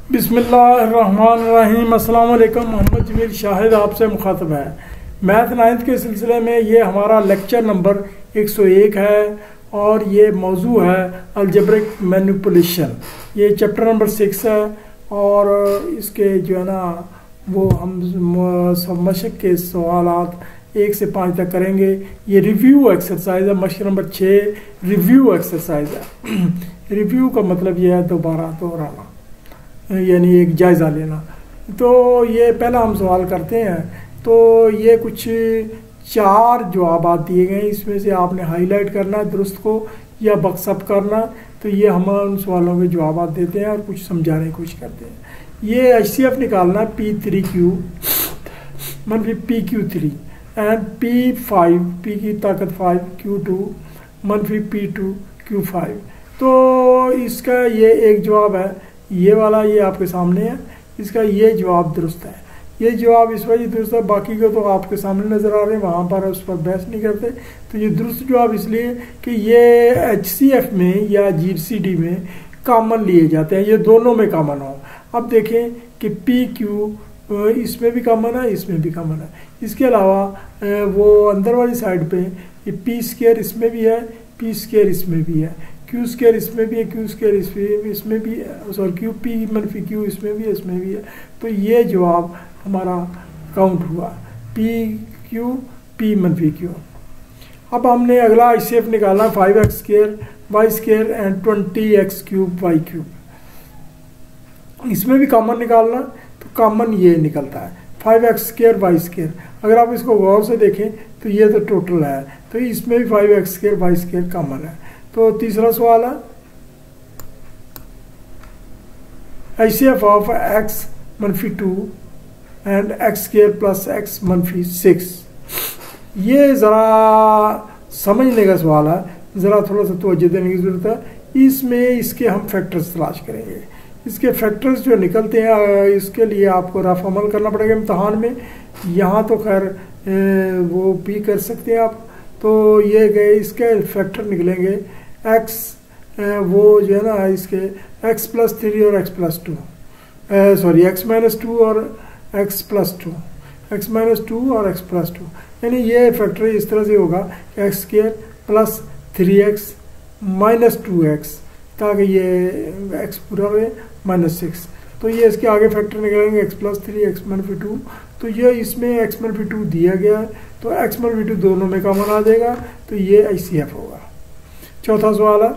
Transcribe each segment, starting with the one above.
बिस्मिल्लाहिर्रहमानिर्रहीम। अस्सलाम वालेकुम। मोहम्मद जमील शाहिद आपसे मुखातब है। मैथ नाइन्थ के सिलसिले में ये हमारा लेक्चर नंबर 101 है और ये मौजू है अलजेब्रिक मैनिपुलेशन। ये चैप्टर नंबर 6 है और इसके जो है ना वो हम मशक के सवालात 1 से 5 तक करेंगे। ये रिव्यू एक्सरसाइज है, मशक नंबर 6 रिव्यू एक्सरसाइज है। रिव्यू का मतलब ये है दोबारा दोहराना, यानी एक जायज़ा लेना। तो ये पहला हम सवाल करते हैं। तो ये कुछ 4 जवाब दिए गए हैं, इसमें से आपने हाईलाइट करना है दुरुस्त को या बक्सअप करना। तो ये हम उन सवालों के जवाब देते हैं और कुछ समझाने की कोशिश करते हैं। ये HCF निकालना है P3Q मनफी PQ3 एंड P5 P की ताकत 5 Q2 मनफी P2 Q5। तो इसका ये एक जवाब है, ये वाला ये आपके सामने है। इसका ये जवाब दुरुस्त है। ये जवाब इस वजह दुरुस्त है, बाकी को तो आपके सामने नज़र आ रहे हैं, वहाँ पर उस पर बहस नहीं करते। तो ये दुरुस्त जवाब इसलिए कि ये HCF में या GCD में कॉमन लिए जाते हैं, ये दोनों में कॉमन हो। अब देखें कि PQ इसमें भी कॉमन है, इसमें भी कॉमन है। इसके अलावा वो अंदर वाली साइड पे ये P² इसमें भी है, P² इसमें भी है, Q² इसमें भी है, Q² इसमें भी है, सॉरी QP मनफी Q इसमें भी है, इसमें भी है। तो ये जवाब हमारा काउंट हुआ PQ P मनफी Q। अब हमने अगला HCF निकालना 5x² y² and 20x³ y³। इसमें भी कॉमन निकालना, तो कॉमन ये निकलता है 5x² y²। अगर आप इसको गौर से देखें तो ये तो टोटल है, तो इसमें भी 5x² y² कॉमन है। तो तीसरा सवाल है HCF ऑफ x मनफी 2 एंड x² प्लस x मनफी 6। ये ज़रा समझने का सवाल है, ज़रा थोड़ा सा तवज्जो देने की ज़रूरत है। इसमें इसके हम फैक्टर्स तलाश करेंगे। इसके फैक्टर्स जो निकलते हैं इसके लिए आपको रफ अमल करना पड़ेगा इम्तहान में। यहाँ तो खैर वो भी कर सकते हैं आप। तो ये गए, इसके फैक्टर निकलेंगे x वो जो है ना इसके x प्लस 3 और x plus 2, sorry x minus 2 और x प्लस 2, x माइनस 2 और x प्लस 2। यानी ये फैक्टर इस तरह से होगा x² plus 3x minus 2x, ताकि ये x पूरा रहे माइनस 6। तो ये इसके आगे फैक्टर निकलेंगे x प्लस 3 x मनफी 2। तो ये इसमें x मनफी 2 दिया गया है, तो x मनफी 2 दोनों में कॉमन आ जाएगा, तो ये HCF होगा। चौथा सवाल है,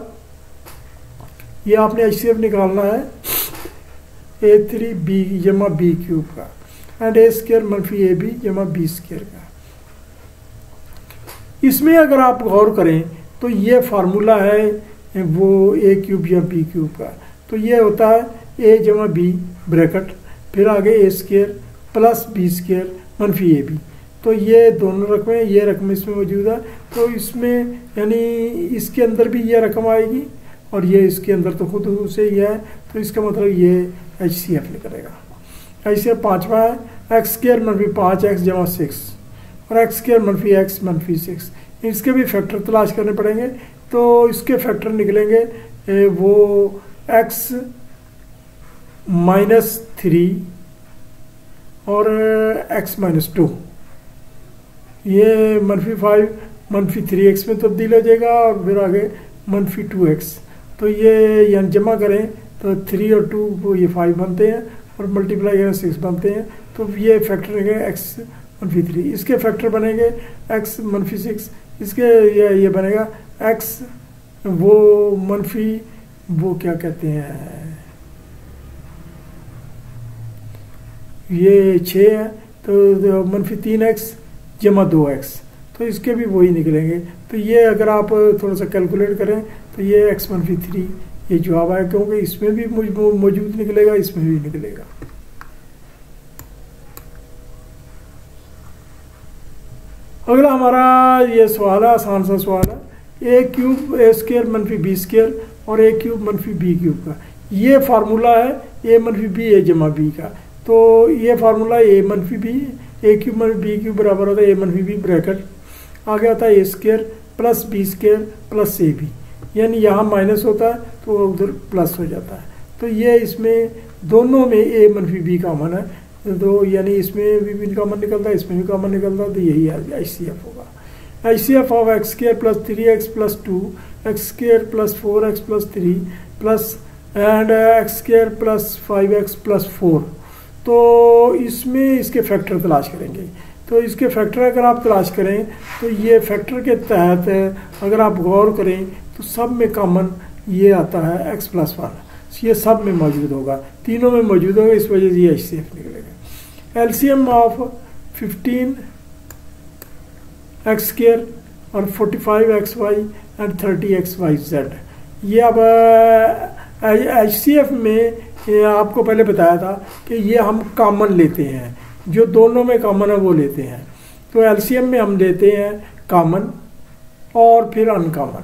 ये आपने HCF निकालना है A3B जमा B³ का एंड A² मनफी AB जमा B² का। इसमें अगर आप गौर करें तो ये फार्मूला है वो A³ या B³ का। तो ये होता है A जमा B ब्रैकेट, फिर आगे A² प्लस B² मनफी AB। तो ये दोनों रकमें, ये रकम इसमें मौजूद है, तो इसमें यानी इसके अंदर भी ये रकम आएगी और ये इसके अंदर तो खुद से ही है। तो इसका मतलब ये HCF निकलेगा। HCF पाँचवा है x² मनफी 5x जमा 6 और x² मनफी x मनफी 6। इसके भी फैक्टर तलाश करने पड़ेंगे। तो इसके फैक्टर निकलेंगे वो x माइनस 3 और x माइनस 2। ये मनफी 5 मनफी 3x में तब्दील हो जाएगा और फिर आगे मनफी 2x। तो ये यहाँ जमा करें तो 3 और 2 वो ये 5 बनते हैं और मल्टीप्लाई करें 6 बनते हैं। तो ये फैक्टर रहेंगे x मनफी 3। इसके फैक्टर बनेंगे x मनफी 6। इसके ये बनेगा x वो मनफी वो क्या कहते हैं, ये 6 है, तो मनफी 3x जमा 2x। तो इसके भी वही निकलेंगे। तो ये अगर आप थोड़ा सा कैलकुलेट करें तो ये x मनफी 3 ये जवाब आया, क्योंकि इसमें भी मौजूद निकलेगा, इसमें भी निकलेगा। अगला हमारा ये सवाल है, आसान सा सवाल है A³ A² मनफी B² और A³ मनफी B³ का। ये फार्मूला है A मनफी B A जमा B का। तो ये फार्मूला A मनफी B A³ मनफी B³ बराबर होता है A मनफी B ब्रैकेट, आगे आता है A² plus B² plus AB। यानी यहाँ माइनस होता है तो उधर प्लस हो जाता है। तो ये इसमें दोनों में ए मनफी बी कॉमन है, तो यानी इसमें भी कॉमन निकलता है, इसमें भी कॉमन निकलता है, तो यही HCF होगा। HCF of x square plus 3x plus 2 x square plus 4x plus 3 plus and x square plus 5x plus 4। तो इसमें इसके फैक्टर तलाश करेंगे। तो इसके फैक्टर अगर आप तलाश करें तो ये फैक्टर के तहत अगर आप गौर करें तो सब में कॉमन ये आता है x प्लस 1, ये सब में मौजूद होगा, तीनों में मौजूद होगा, इस वजह से ये HCF निकलेगा। LCM ऑफ 15 एक्स स्क्वायर और 45 XY एंड 30 XYZ। ये अब HCF में आपको पहले बताया था कि ये हम कॉमन लेते हैं, जो दोनों में कॉमन है वो लेते हैं। तो LCM में हम लेते हैं कॉमन और फिर अनकॉमन,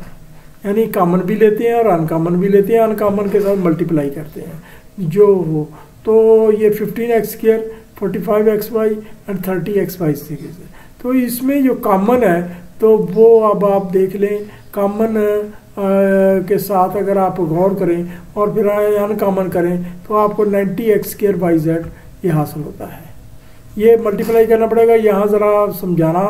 यानी कॉमन भी लेते हैं और अनकॉमन भी लेते हैं, अनकॉमन के साथ मल्टीप्लाई करते हैं जो हो। तो ये 15x square 45 XY and 30 XY series है। तो इसमें जो कॉमन है तो वो अब आप देख लें, कॉमन के साथ अगर आप गौर करें और फिर अनकॉमन करें तो आपको 90x स्क्वायर YZ ये हासिल होता है। ये मल्टीप्लाई करना पड़ेगा, यहाँ ज़रा समझाना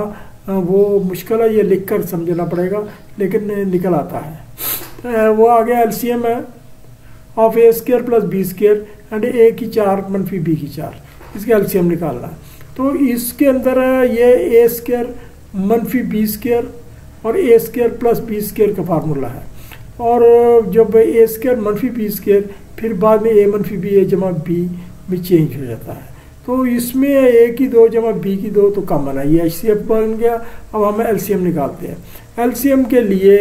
वो मुश्किल है, ये लिख कर समझना पड़ेगा, लेकिन निकल आता है। वो आ गया LCM है of A square plus B square and A की 4 मनफी बी की 4, इसके LCM निकालना है। तो इसके अंदर ये ए स्क्वायर मनफी बी स्क्वायर और ए स्क्वायर प्लस बी स्क्वायर का फार्मूला है, और जब ए स्क्वायर मनफी बी स्क्वायर फिर बाद में ए मनफी बी ए जमा बी में चेंज हो जाता है। तो इसमें ए की 2 जमा बी की 2 तो कॉमन है, ये HCF बन गया। अब हम LCM निकालते हैं। LCM के लिए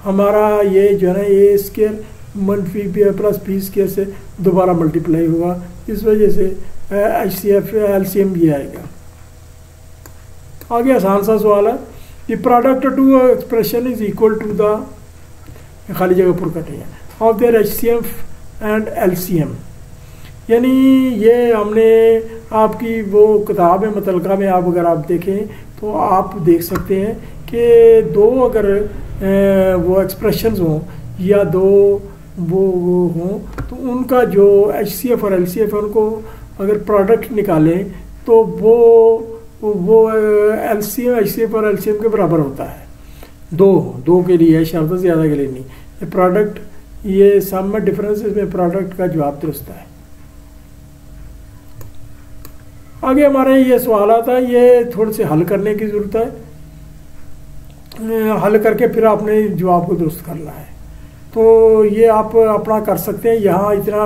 हमारा ये जो है ना ए स्क्वायर मनफी बी प्लस बी स्क्वायर से दोबारा मल्टीप्लाई होगा, इस वजह से HCF LCM ये आएगा। आगे आसान सा सवाल है, the product to expression is equal to the खाली जगह पुर कटे हैं of their HCF and LCM। यानी ये हमने आपकी वो किताब है मुतलका में आप अगर आप देखें तो आप देख सकते हैं कि दो अगर वो एक्सप्रेशंस हों या दो वो हों तो उनका जो HCF और LCF है उनको अगर प्रोडक्ट निकालें तो वो LCM HCF और LCM के बराबर होता है। दो के लिए है, शर्त ज़्यादा के लिए नहीं। ये प्रोडक्ट ये सम में डिफरेंस, इसमें प्रोडक्ट का जवाब दुरुस्त है। आगे हमारे ये सवाल आता है, ये थोड़े से हल करने की ज़रूरत है, हल करके फिर आपने जवाब को दुरुस्त करना है। तो ये आप अपना कर सकते हैं, यहाँ इतना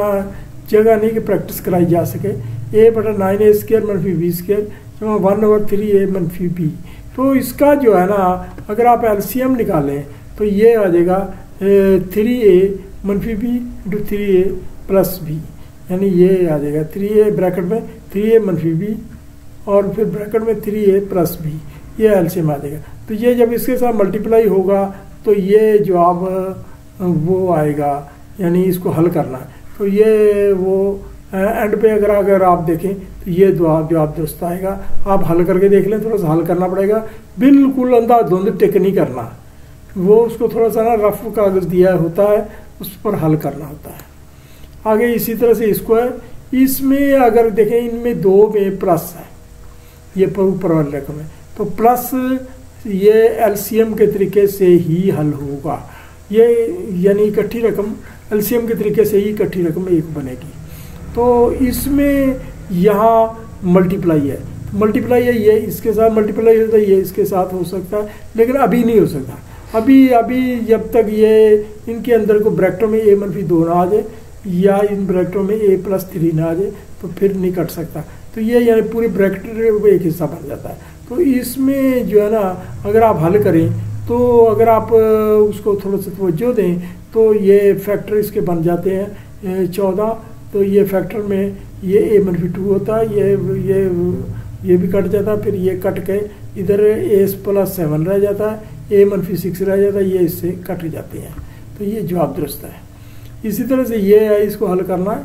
जगह नहीं कि प्रैक्टिस कराई जा सके। a/9a स्क्वायर मनफी बी स्क्वायर 1/3a मनफी बी। तो इसका जो है ना अगर आप LCM निकालें तो ये आ जाएगा 3a मनफी B into 3a plus B, यानी ये आ जाएगा 3a ब्रैकेट में 3a मनफी बी और फिर ब्रैकेट में 3a प्लस बी, ये LCM आ जाएगा। तो ये जब इसके साथ मल्टीप्लाई होगा तो ये जवाब वो आएगा, यानी इसको हल करना है। तो ये वो एंड पे अगर आप देखें तो ये जवाब दुरुस्त आएगा। आप हल करके देख लें, थोड़ा सा हल करना पड़ेगा, बिल्कुल अंधाधुंध टिक नहीं करना, वो उसको थोड़ा सा ना रफ कागज दिया होता है उस पर हल करना होता है। आगे इसी तरह से इसको है, इसमें अगर देखें इनमें 2 में प्लस है, ये ऊपर वाले रकम है तो प्लस ये LCM के तरीके से ही हल होगा। ये यानी इकट्ठी रकम LCM के तरीके से ही इकट्ठी रकम 1 बनेगी। तो इसमें यहाँ मल्टीप्लाई है, मल्टीप्लाई है, ये इसके साथ मल्टीप्लाई होता है, ये इसके साथ हो सकता है, लेकिन अभी नहीं हो सकता। अभी जब तक ये इनके अंदर को ब्रैकेटों में a मनफी 2 ना आ जाए या इन ब्रैकेटों में a प्लस 3 ना आ जाए तो फिर नहीं कट सकता। तो ये यानी पूरी ब्रैकेट एक हिस्सा बन जाता है। तो इसमें जो है ना अगर आप हल करें तो अगर आप उसको थोड़ा सा तवज्जो दें तो ये फैक्टर इसके बन जाते हैं 14। तो ये फैक्टर में ये a मनफी 2 होता है, ये भी कट जाता है, फिर ये कट के इधर a प्लस 7 रह जाता है, a मनफी 6 रह जाता है, ये इससे कट जाते हैं। तो ये जवाब दुरुस्त है। इसी तरह से ये है, इसको हल करना है,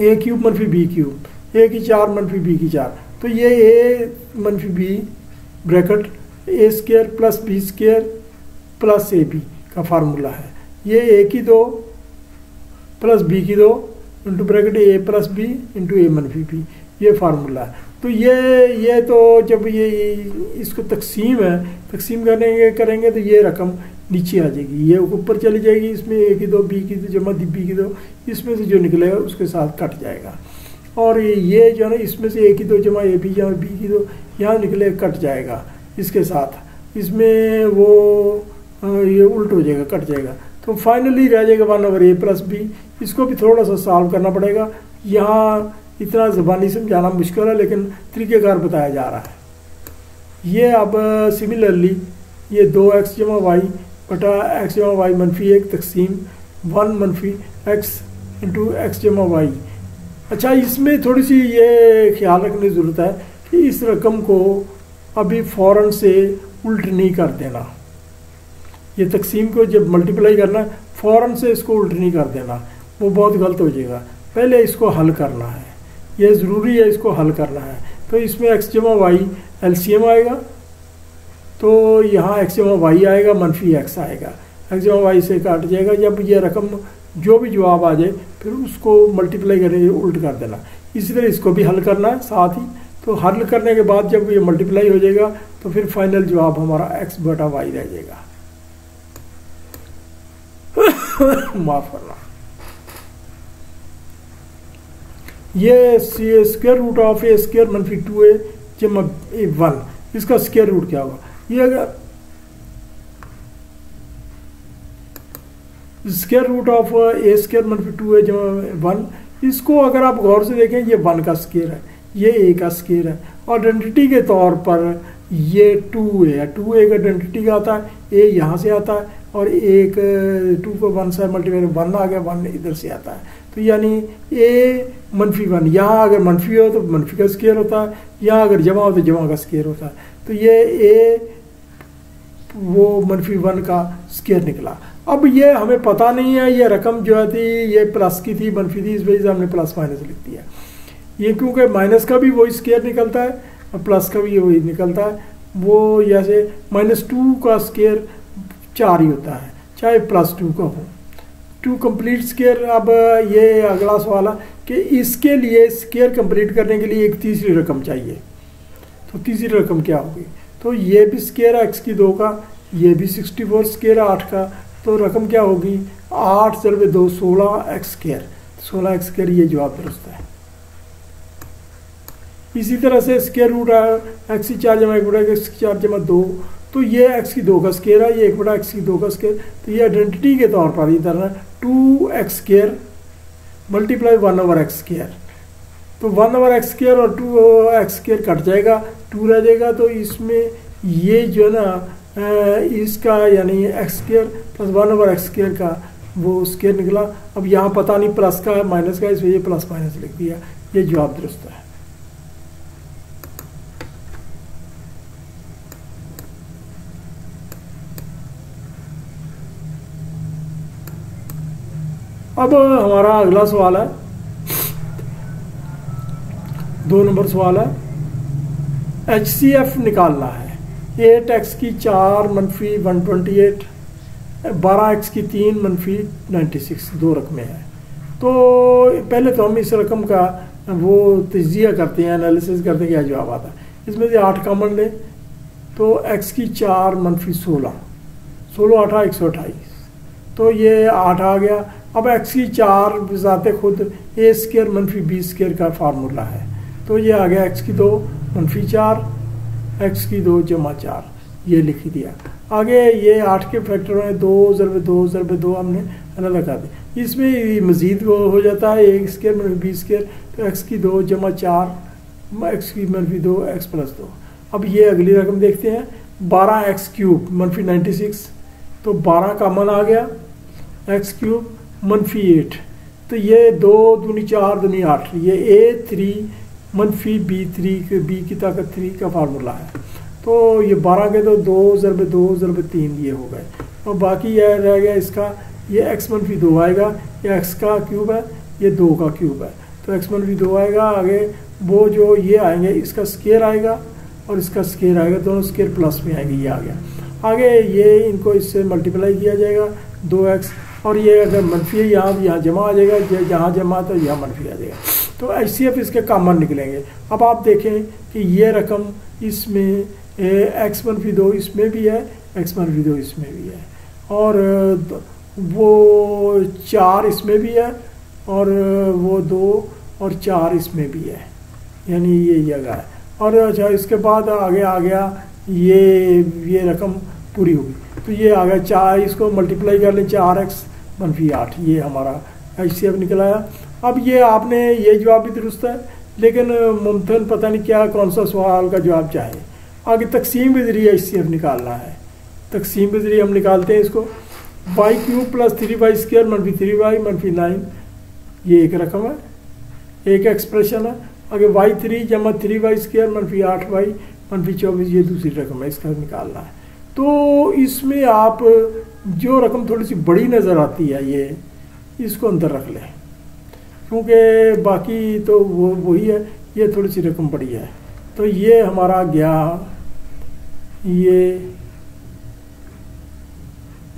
a क्यूब मनफी b क्यूब, a की 4 मनफी b की 4। तो ये a मनफी b bracket a square plus b square plus ab का फार्मूला है। ये a की 2 प्लस बी की 2 इंटू ब्रैकेट ए प्लस बी इंटू ए मनफी बी, ये फार्मूला है। तो ये तो जब ये इसको तकसीम करेंगे तो ये रकम नीचे आ जाएगी, ये ऊपर चली जाएगी, इसमें ए की 2 बी की 2 जमा बी की 2, इसमें से जो निकलेगा उसके साथ कट जाएगा। और ये जो है ना इसमें से ए की 2 जमा ए बी जमा बी की 2 यहाँ निकले कट जाएगा इसके साथ, इसमें वो ये उल्ट हो जाएगा, कट जाएगा। तो फाइनली रह जाएगा 1/a प्लस बी। इसको भी थोड़ा सा सॉल्व करना पड़ेगा, यहाँ इतना ज़बानी समझाना मुश्किल है लेकिन तरीक़ेकार बताया जा रहा है। ये अब सिमिलरली ये 2x जमा वाई बटा x जमा वाई मनफी 1 तकसीम 1 मनफी x इंटू एक्स जमा वाई। अच्छा, इसमें थोड़ी सी ये ख्याल रखने की ज़रूरत है कि इस रकम को अभी फ़ौरन से उल्ट नहीं कर देना। ये तकसीम को जब मल्टीप्लाई करना है फ़ौरन से इसको उल्ट नहीं कर देना, वो बहुत गलत हो जाएगा। पहले इसको हल करना है, ये ज़रूरी है, इसको हल करना है। तो इसमें x जमा वाई एलसीएम आएगा, तो यहाँ x जमा वाई आएगा, मनफी x आएगा, x जमा वाई से काट जाएगा। जब ये रकम जो भी जवाब आ जाए फिर उसको मल्टीप्लाई करके उल्ट कर देना। इसी तरह इसको भी हल करना है साथ ही। तो हल करने के बाद जब ये मल्टीप्लाई हो जाएगा तो फिर फाइनल जवाब हमारा x बटा वाई रह जाएगा। माफ करना, ये square root of A square मनफी 2a जमा 1, इसका स्क्वायर रूट क्या होगा? ये अगर square root of A square मनफी 2a जमा 1, इसको अगर आप गौर से देखें ये 1 का स्क्वायर है, ये a का स्क्वायर है, और आइडेंटिटी के तौर पर ये 2a है, 2a का आइडेंटिटी का आता है, a यहाँ से आता है और एक 2 को 1 से मल्टीप्लाई 1 आ गया, 1 इधर से आता है। तो यानी a मनफी 1, यहाँ अगर मनफी हो तो मनफी का स्क्वायर होता है, यहाँ अगर जमा हो तो जमा का स्क्वायर होता है। तो ये a वो मनफी 1 का स्क्वायर निकला। अब ये हमें पता नहीं है, ये रकम जो है थी ये प्लस की थी, मनफी थी, इस वजह से हमने प्लस माइनस लिख दिया। ये क्योंकि माइनस का भी वही स्क्वायर निकलता है और प्लस का भी वही निकलता है, वो जैसे -2 का स्क्वायर 4 ही होता है चाहे +2 का हो, 2 कंप्लीट स्क्वायर। अब ये अगला सवाल है कि इसके लिए स्क्वायर कंप्लीट करने के लिए एक तीसरी रकम चाहिए, तो तीसरी रकम क्या होगी? तो ये भी स्क्वायर है x की 2 का, ये भी 64 स्क्वायर है 8 का, तो रकम क्या होगी? 8 × 2 16x स्क्वायर, 16x स्क्वायर, ये जवाब दुरुस्त है। इसी तरह से स्क्वायर रूट है x की 4 जमा 1 बटा x की 4 जमा 2, तो ये x की 2 का स्क्वायर है, ये 1 बटा x की 2 का स्क्वायर। तो ये आइडेंटिटी के तौर पर इधर है 2x square multiply 1/x square, तो 1/x स्क्वायर और 2x स्क्वायर कट जाएगा, 2 रह जाएगा। तो इसमें ये जो है ना इसका यानी x square plus 1/x square का वो स्क्वायर निकला। अब यहाँ पता नहीं प्लस का है माइनस का, इसलिए प्लस माइनस लिख दिया, ये जवाब दुरुस्त है। अब हमारा अगला सवाल है, 2 नंबर सवाल है, HCF निकालना है। 8x की 4 मनफी 128, 12x की 3 मनफी 96, 2 रकमें हैं। तो पहले तो हम इस रकम का वो तजिया करते हैं, एनालिसिस करते हैं क्या जवाब आता है। इसमें से 8 कॉमन लें तो x की 4 मनफी 16, 16 8 128, तो ये 8 आ गया। अब x की 4 बजाते खुद a स्क्वायर मनफी b स्क्वायर का फार्मूला है, तो ये आ गया x की 2 मनफी 4 x की 2 जमा 4, ये लिख दिया। आगे ये 8 के फैक्टर में 2 × 2 × 2 हमने अलग लगा दी, इसमें मजीद वो हो जाता है a स्क्वायर मनफी b स्क्वायर, तो x की 2 जमा 4 x की मनफी 2 x + 2। अब ये अगली रकम देखते हैं, 12x क्यूब मनफी 96, तो 12 कॉमन आ गया, x क्यूब मनफी 8, तो ये 2 दूनी 4 दूनी 8, ये a3 मनफी b3 b की ताकत 3 का फार्मूला है। तो ये 12 के तो 2 × 2 × 3 ये हो गए, और बाकी यह रह गया इसका, ये x मनफी 2 आएगा, ये x का क्यूब है, ये 2 का क्यूब है, तो x मनफी 2 आएगा। आगे वो जो ये आएंगे इसका स्क्वायर आएगा और इसका स्क्वायर आएगा, दोनों स्क्वायर प्लस में आएंगे, ये आ गया। आगे ये इनको इससे मल्टीप्लाई किया जाएगा, 2x और ये अगर मनफी है यहाँ जमा आ जाएगा, जहाँ जमा तो यहाँ मनफी आ जाएगा। तो HCF इसके कॉमन निकलेंगे। अब आप देखें कि ये रकम इसमें x-2 इसमें भी है, x-2 इसमें भी है, और वो 4 इसमें भी है, और वो 2 और 4 इसमें भी है, यानी ये जगह है। और अच्छा इसके बाद आगे आ गया ये रकम पूरी होगी, तो ये आ गया 4, इसको मल्टीप्लाई कर लें 4x-8, ये हमारा HCF निकल आया। अब ये आपने ये जवाब भी दुरुस्त है, लेकिन मुमकिन पता नहीं क्या कौन सा सवाल का जवाब चाहे। आगे तकसीम के जरिए HCF निकालना है। तकसीम के जरिए हम निकालते हैं इसको, y³ + 3y² - 3y - 9, ये एक रकम है, एक एक्सप्रेशन है। आगे y3 = 3y² - 8y - 24, ये दूसरी रकम है, इसका निकालना है। तो इसमें आप जो रकम थोड़ी सी बड़ी नज़र आती है ये इसको अंदर रख लें, क्योंकि बाकी तो वो वही है, ये थोड़ी सी रकम बड़ी है। तो ये हमारा गया, ये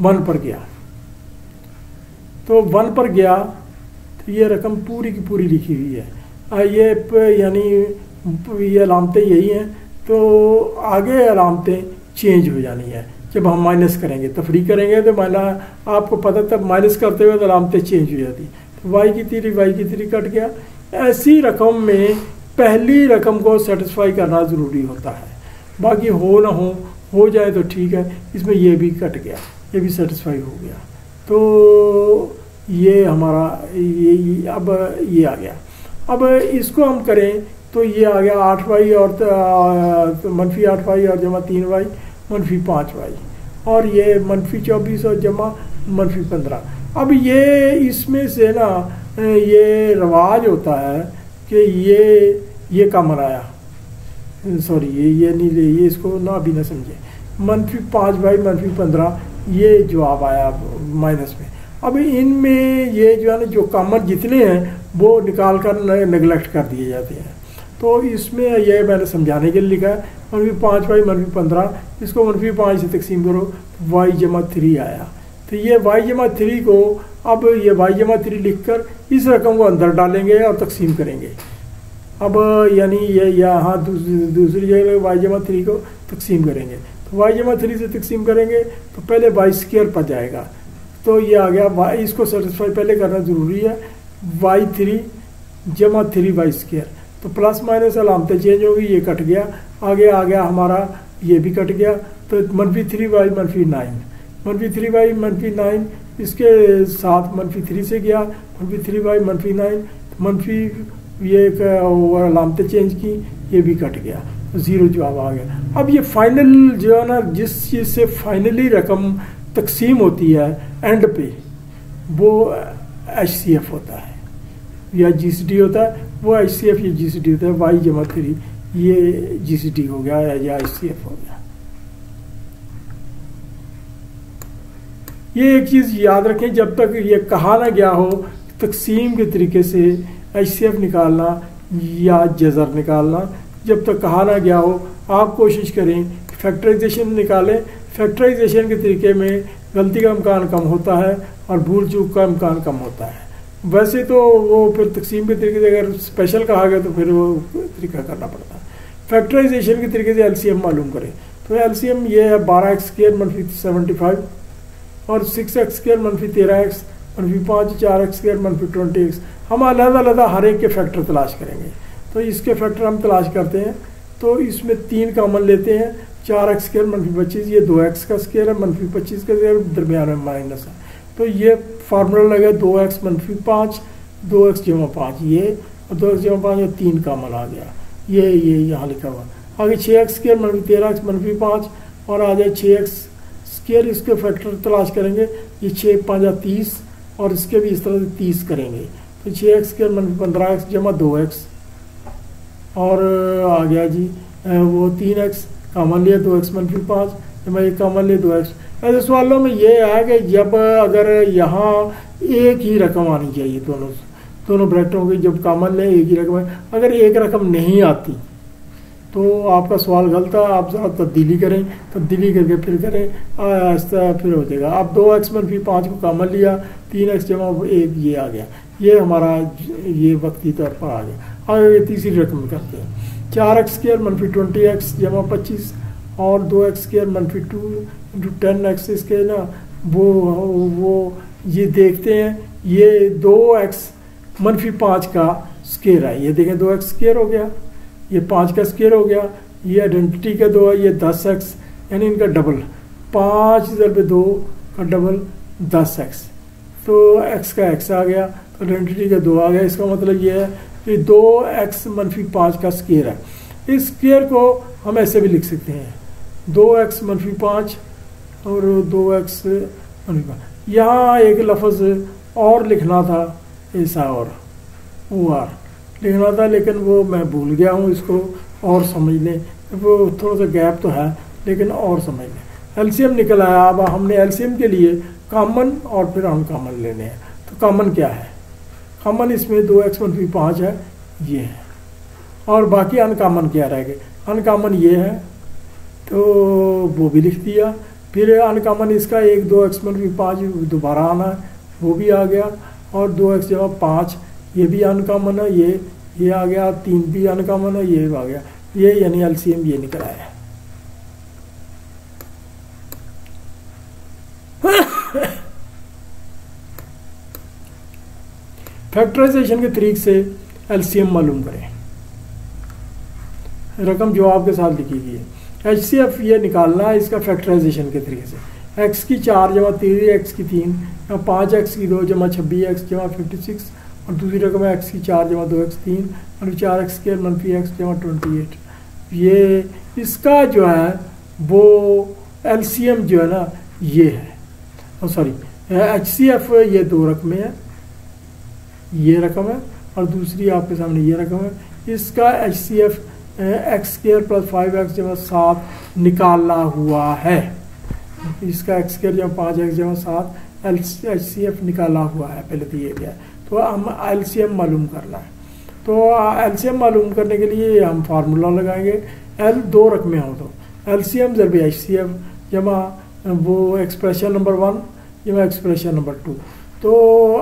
1 पर गया, तो 1 पर गया तो ये रकम पूरी की पूरी लिखी हुई है। ये यानी ये अलामतें यही हैं, तो आगे अलामतें चेंज हो जानी है जब हम माइनस करेंगे, तफरीक करेंगे तो आपको पता तब माइनस करते हुए तो अलामतें चेंज हो जाती। तो y³ कट गया। ऐसी रकम में पहली रकम को सेटिस्फाई करना ज़रूरी होता है, बाकी हो ना हो जाए तो ठीक है। इसमें ये भी कट गया, ये भी सेटिस्फाई हो गया, तो ये हमारा अब ये आ गया। अब इसको हम करें तो ये आ गया 8y और -8y और जमा 3y -5y, और ये -24 और जमा -15। अब ये इसमें से ना ये रवाज होता है कि ये कॉमन आया, सॉरी ये नहीं ले, ये इसको ना भी ना समझे, -5y -15 ये जवाब आया माइनस में। अब इनमें ये जो है ना जो कॉमन जितने हैं वो निकाल कर नेगलेक्ट कर दिए जाते हैं। तो इसमें ये मैंने समझाने के लिए लिखा है -5y -15, इसको -5 से तकसीम करो, y/3 आया। तो ये y/3 को अब ये y/3 लिखकर इस रकम को अंदर डालेंगे और तकसीम करेंगे। अब यानी ये यहाँ दूसरी जगह y/3 को तकसीम करेंगे, तो y/3 से तकसीम करेंगे तो पहले y² पर जाएगा, तो ये आ गया y, इसको सेटिस्फाई पहले करना ज़रूरी है, y3 = 3y², तो प्लस माइनस अलामतें चेंज होगी, ये कट गया। आगे आ गया हमारा ये भी कट गया, तो -3y -9, -3y -9 इसके साथ -3 से गया, -3y -9 मनफी ये अलामतें चेंज की, ये भी कट गया, तो 0 जवाब आ गया। अब ये फाइनल जो है ना, जिस चीज़ से फाइनली रकम तकसीम होती है एंड पे, वो HCF होता है या GCD होता है, वो HCF या GCD होता है। y/3 ये GCD हो गया या HCF हो गया। ये एक चीज़ याद रखें, जब तक ये कहा ना गया हो तकसीम के तरीके से HCF निकालना या जज़र निकालना, जब तक कहा ना गया हो, आप कोशिश करें फैक्टराइजेशन निकालें। फैक्टराइजेशन के तरीके में गलती का इम्कान कम होता है और भूल चूक का इम्कान कम होता है। वैसे तो वो फिर तकसीम के तरीके से अगर स्पेशल कहा गया तो फिर वो तरीका करना पड़ता है। फैक्टराइजेशन के तरीके से LCM मालूम करें, तो LCM ये है 12x² - 75 और 6x² - 13x -5 4x² - 20x। हम अलग-अलग हर एक के फैक्टर तलाश करेंगे, तो इसके फैक्टर हम तलाश करते हैं। तो इसमें 3 कॉमन लेते हैं, 4x² - 25, ये 2x का स्क्वायर है, -25 का स्क्वायर, दरमियान में माइनस है, तो ये फार्मूला लगा 2x - 5, 2x = 5 ये, और 2x = 5 ये 3 कॉमन आ गया, ये यहाँ लिखा हुआ। आगे 6x² - 13x - 5 और आ जाए 6x², इसके फैक्टर तलाश करेंगे, ये 6 × 5 = 30 और इसके भी इस तरह से 30 करेंगे, तो 6x² - 15x = 2x, और आ गया जी वो 3x कॉमन लिया, 2x - 5 जब एक कॉमन लिया 2x। ऐसे सवालों में ये है कि जब अगर यहाँ एक ही रकम आनी चाहिए, दोनों ब्रैकेटों की जब कॉमन ले एक ही रकम है, अगर एक रकम नहीं आती तो आपका सवाल गलत है, आप ज़रा तब्दीली करें, तब्दीली करके फिर करें, आहिस्ता फिर हो जाएगा। आप 2x - 5 को कॉमन लिया, 3x जमा 1 ये आ गया, ये हमारा ये वक्ती तौर पर आ गया। आगे तीसरी रकम करते हैं, 4x² - 20x जमा 25 और 2x² - 2 × 10x इसके ना वो ये देखते हैं, ये 2x - 5 का स्क्वायर है, ये देखें 2x स्क्वायर हो गया, ये 5 का स्क्वायर हो गया, ये आइडेंटिटी का 2 है, ये 10x यानी इनका डबल, 5 × 2 का डबल 10x, तो x का x आ गया, तो आइडेंटिटी का 2 आ गया। इसका मतलब ये है कि 2x - 5 का स्क्वायर है। इस स्क्वायर को हम ऐसे भी लिख सकते हैं, 2x - 5 और 2x - 5। यहाँ एक लफ्ज़ और लिखना था, ऐसा और OR लिखना था, लेकिन वो मैं भूल गया हूँ, इसको और समझ लें, वो थोड़ा सा गैप तो है लेकिन और समझ लें। एलसीएम निकल आया। अब हमने एलसीएम के लिए कॉमन और फिर अनकॉमन लेने हैं। तो कॉमन क्या है? कॉमन इसमें 2x - 5 है, ये है, और बाकी अनकॉमन क्या रह गए? अनकॉमन ये है, तो वो भी लिख दिया। फिर अनकॉमन इसका 2x - 5 दोबारा आना है, वो भी आ गया, और 2x जमा 5 ये भी अनकॉमन है, ये आ गया, 3 भी अनकॉमन है, ये आ गया, ये यानी एलसीएम ये निकल आया। फैक्टराइजेशन के तरीके से एलसीएम मालूम करें। रकम जो आपके साथ लिखी गई है, एचसीएफ ये निकालना है इसका फैक्टराइजेशन के तरीके से। x की 4 जमा 3 x की 3 या 5x की 2 जमा 26x जमा 56, और दूसरी रकम है x की 4 जमा 2x 3 और 4x² - x जमा 28। ये इसका जो है वो एलसीएम जो है ना ये है, सॉरी एचसीएफ ये 2 रकमें हैं, ये रकम है और दूसरी आपके सामने ये रकम है। इसका एचसीएफ x² + 5x जमा 7 निकालना हुआ है। इसका x² जमा 5x जमा 7 एचसीएफ निकाला हुआ है, पहले तो ये गया। तो हम एलसीएम मालूम करना है, तो एलसीएम मालूम करने के लिए हम फार्मूला लगाएंगे। एल 2 रकमें हो तो एलसीएम ज़रब एचसीएफ जमा वो एक्सप्रेशन नंबर 1 जमा एक्सप्रेशन नंबर 2। तो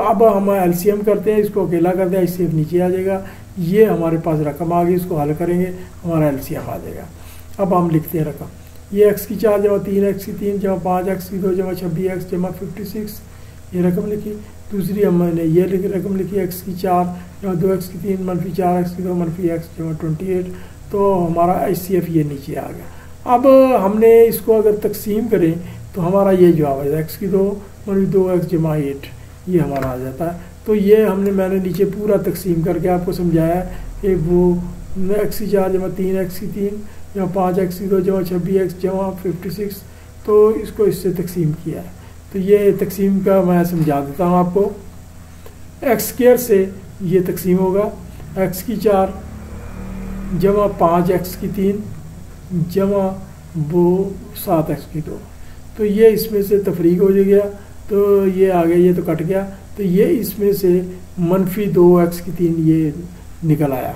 अब हम एलसीएम करते हैं, इसको अकेला करते हैं, एचसीएफ नीचे आ जाएगा। ये हमारे पास रकम आ गई, इसको हल करेंगे, हमारा एलसीएम आ जाएगा। अब हम लिखते हैं रकम, ये x की 4 जमा 3 x की 3 जमा 5x की 2 जमा 26x जमा 56, ये रकम लिखी। दूसरी हमने ये रकम लिखी, x की 4 जमा 2x की 3 - 4x की 2 - x जमा 28। तो हमारा एचसीएफ ये नीचे आ गया। अब हमने इसको अगर तकसीम करें तो हमारा ये जवाब है, x की 2 - 2x जमा 8, ये हमारा आ जाता है। तो ये मैंने नीचे पूरा तकसीम करके आपको समझाया कि वो x की 4 जमा 3 x की 3 जमा 5x की 2 जमा 26x जमा 56, तो इसको इससे तकसीम किया है। तो ये तकसीम का मैं समझा देता हूँ आपको। x² से ये तकसीम होगा, x की 4 जमा 5x की 3 जमा वो 7x की 2, तो ये इसमें से तफरीक हो गया, तो ये आ गया, ये तो कट गया, तो ये इसमें से -2x की 3 ये निकल आया,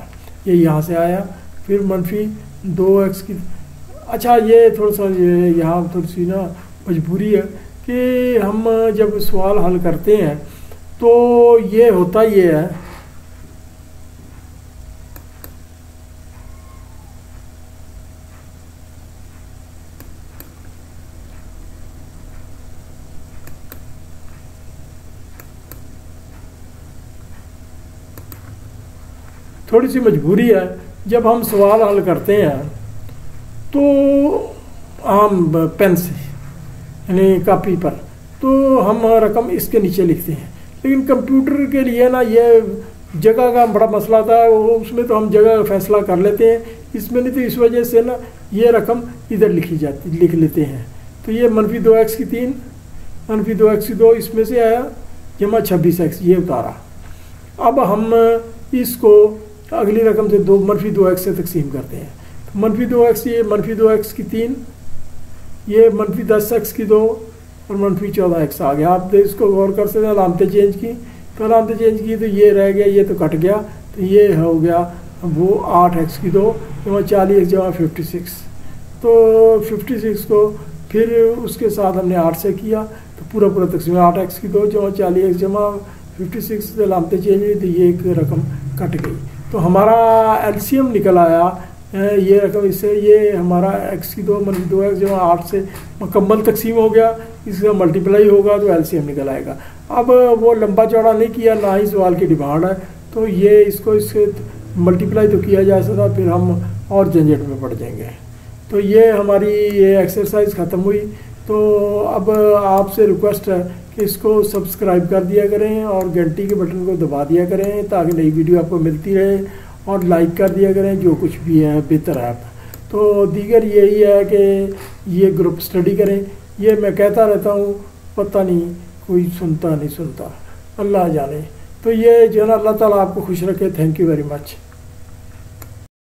ये यहाँ से आया। फिर -2x की, अच्छा ये थोड़ा सा यहाँ थोड़ी सी ना मजबूरी है कि हम जब सवाल हल करते हैं तो ये होता ये है थोड़ी सी मजबूरी है, जब हम सवाल हल करते हैं तो हम पेन से यानी कापी पर तो हम रकम इसके नीचे लिखते हैं, लेकिन कंप्यूटर के लिए ना ये जगह का बड़ा मसला था, उसमें तो हम जगह का फैसला कर लेते हैं, इसमें नहीं, तो इस वजह से ना ये रकम इधर लिख लेते हैं। तो ये -2x की 3 -2x की 2 इसमें से आया जमा 26x ये उतारा। अब हम इसको अगली रकम से -2x से तकसीम करते हैं। तो -2x ये -2x की 3 ये -10x की 2 और -14x आ गया। आप इसको गौर कर सकते हैं, अलामतें चेंज की, तो अलामतें चेंज की तो ये रह गया, ये तो कट गया, तो ये हो गया वो 8x2 जमा 40x जमा 56। तो 56 को फिर उसके साथ हमने 8 से किया तो पूरा पूरा तकसीम 8x2 जमा 40x जमा 56 से लामते चेंज हुई तो ये एक रकम कट गई। तो हमारा एलसीएम निकल आया ये रकम, इससे ये हमारा x2 - 2x जमा 8 से मुकम्मल तकसीम हो गया, इसका मल्टीप्लाई होगा तो एलसीएम निकल आएगा। अब वो लंबा चौड़ा नहीं किया, ना ही सवाल की डिमांड है, तो ये इससे मल्टीप्लाई तो किया जा सकता, फिर हम और झंझट में पड़ जाएंगे। तो ये हमारी ये एक्सरसाइज ख़त्म हुई। तो अब आपसे रिक्वेस्ट है कि इसको सब्सक्राइब कर दिया करें और घंटी के बटन को दबा दिया करें ताकि नई वीडियो आपको मिलती रहे, और लाइक कर दिया करें जो कुछ भी है बेहतर है। तो दीगर यही है कि ये ग्रुप स्टडी करें, ये मैं कहता रहता हूँ, पता नहीं कोई सुनता नहीं सुनता, अल्लाह जाने। तो ये जो है ना, अल्लाह ताला आपको खुश रखे। Thank you very much.